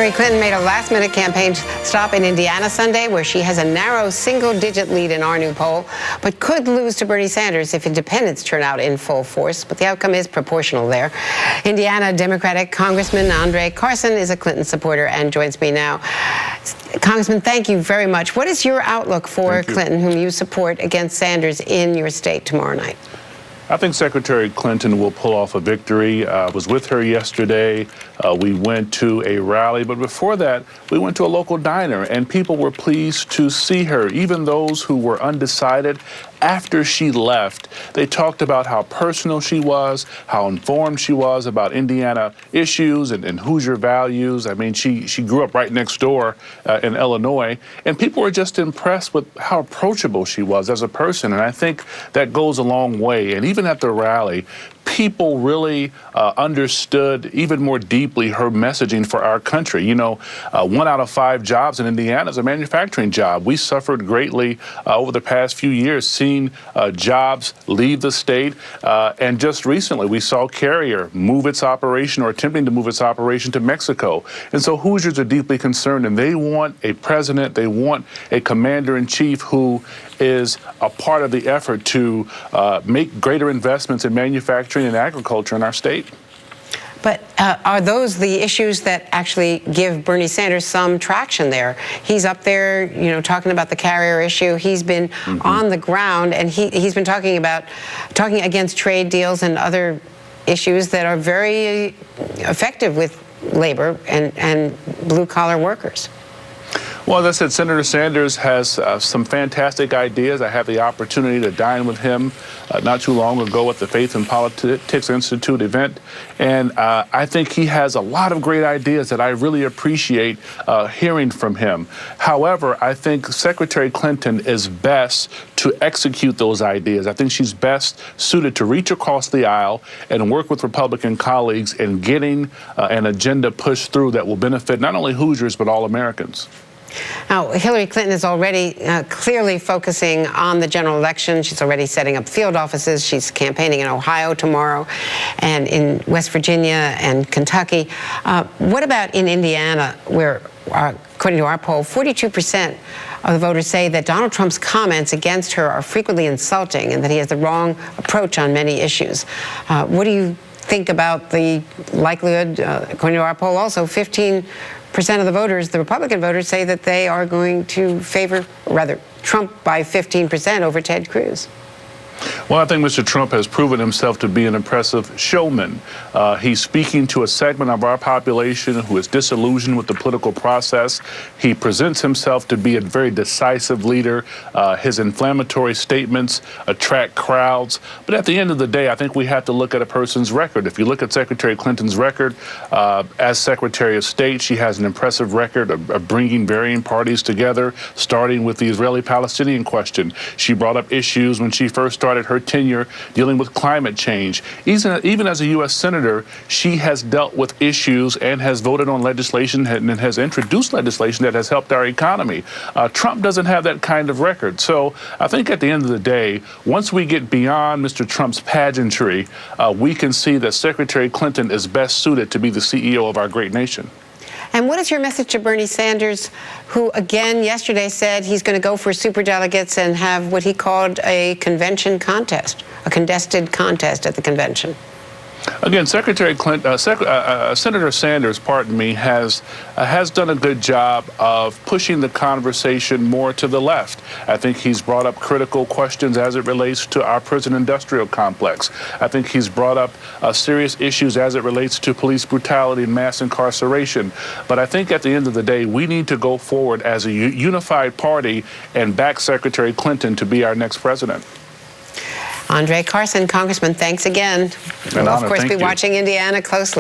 Hillary Clinton made a last-minute campaign stop in Indiana Sunday, where she has a narrow single-digit lead in our new poll, but could lose to Bernie Sanders if independents turn out in full force. But the outcome is proportional there. Indiana Democratic Congressman André Carson is a Clinton supporter and joins me now. Congressman, thank you very much. What is your outlook for Clinton, whom you support, against Sanders in your state tomorrow night? I think Secretary Clinton will pull off a victory. I was with her yesterday. We went to a rally, but before that, we went to a local diner, and people were pleased to see her. Even those who were undecided, after she left, they talked about how personal she was, how informed she was about Indiana issues and Hoosier values. I mean, she grew up right next door in Illinois, and people were just impressed with how approachable she was as a person, and I think that goes a long way. And even at the rally, people really understood even more deeply her messaging for our country. You know, 1 out of 5 jobs in Indiana is a manufacturing job. We suffered greatly over the past few years, seeing jobs leave the state. And just recently, we saw Carrier move its operation, or attempting to move its operation, to Mexico. And so Hoosiers are deeply concerned, and they want a president, they want a commander-in-chief who is a part of the effort to make greater investments in manufacturing and agriculture in our state. But are those the issues that actually give Bernie Sanders some traction there? He's up there, you know, talking about the Carrier issue. He's been on the ground, and he's been talking against trade deals and other issues that are very effective with labor and blue-collar workers. Well, as I said, Senator Sanders has some fantastic ideas. I had the opportunity to dine with him not too long ago at the Faith and Politics Institute event, and I think he has a lot of great ideas that I really appreciate hearing from him. However, I think Secretary Clinton is best to execute those ideas. I think she's best suited to reach across the aisle and work with Republican colleagues in getting an agenda pushed through that will benefit not only Hoosiers but all Americans. Now, Hillary Clinton is already clearly focusing on the general election. She's already setting up field offices. She's campaigning in Ohio tomorrow and in West Virginia and Kentucky. What about in Indiana, where, according to our poll, 42% of the voters say that Donald Trump's comments against her are frequently insulting and that he has the wrong approach on many issues? What do you think about the likelihood, according to our poll also, 15% of the voters, the Republican voters, say that they are going to favor, rather, Trump by 15% over Ted Cruz? Well, I think Mr. Trump has proven himself to be an impressive showman. He's speaking to a segment of our population who is disillusioned with the political process. He presents himself to be a very decisive leader. His inflammatory statements attract crowds. But at the end of the day, I think we have to look at a person's record. If you look at Secretary Clinton's record as Secretary of State, she has an impressive record of bringing varying parties together, starting with the Israeli-Palestinian question. She brought up issues when she first started her tenure dealing with climate change. Even as a U.S. Senator, she has dealt with issues and has voted on legislation and has introduced legislation that has helped our economy. Trump doesn't have that kind of record. So I think at the end of the day, once we get beyond Mr. Trump's pageantry, we can see that Secretary Clinton is best suited to be the CEO of our great nation. And what is your message to Bernie Sanders, who again yesterday said he's going to go for superdelegates and have what he called a convention contest, a contested contest at the convention? Again, Senator Sanders, pardon me, has done a good job of pushing the conversation more to the left. I think he's brought up critical questions as it relates to our prison industrial complex. I think he's brought up serious issues as it relates to police brutality and mass incarceration. But I think at the end of the day, we need to go forward as a unified party and back Secretary Clinton to be our next president. André Carson, Congressman, thanks again. We'll, of course, be watching Indiana closely.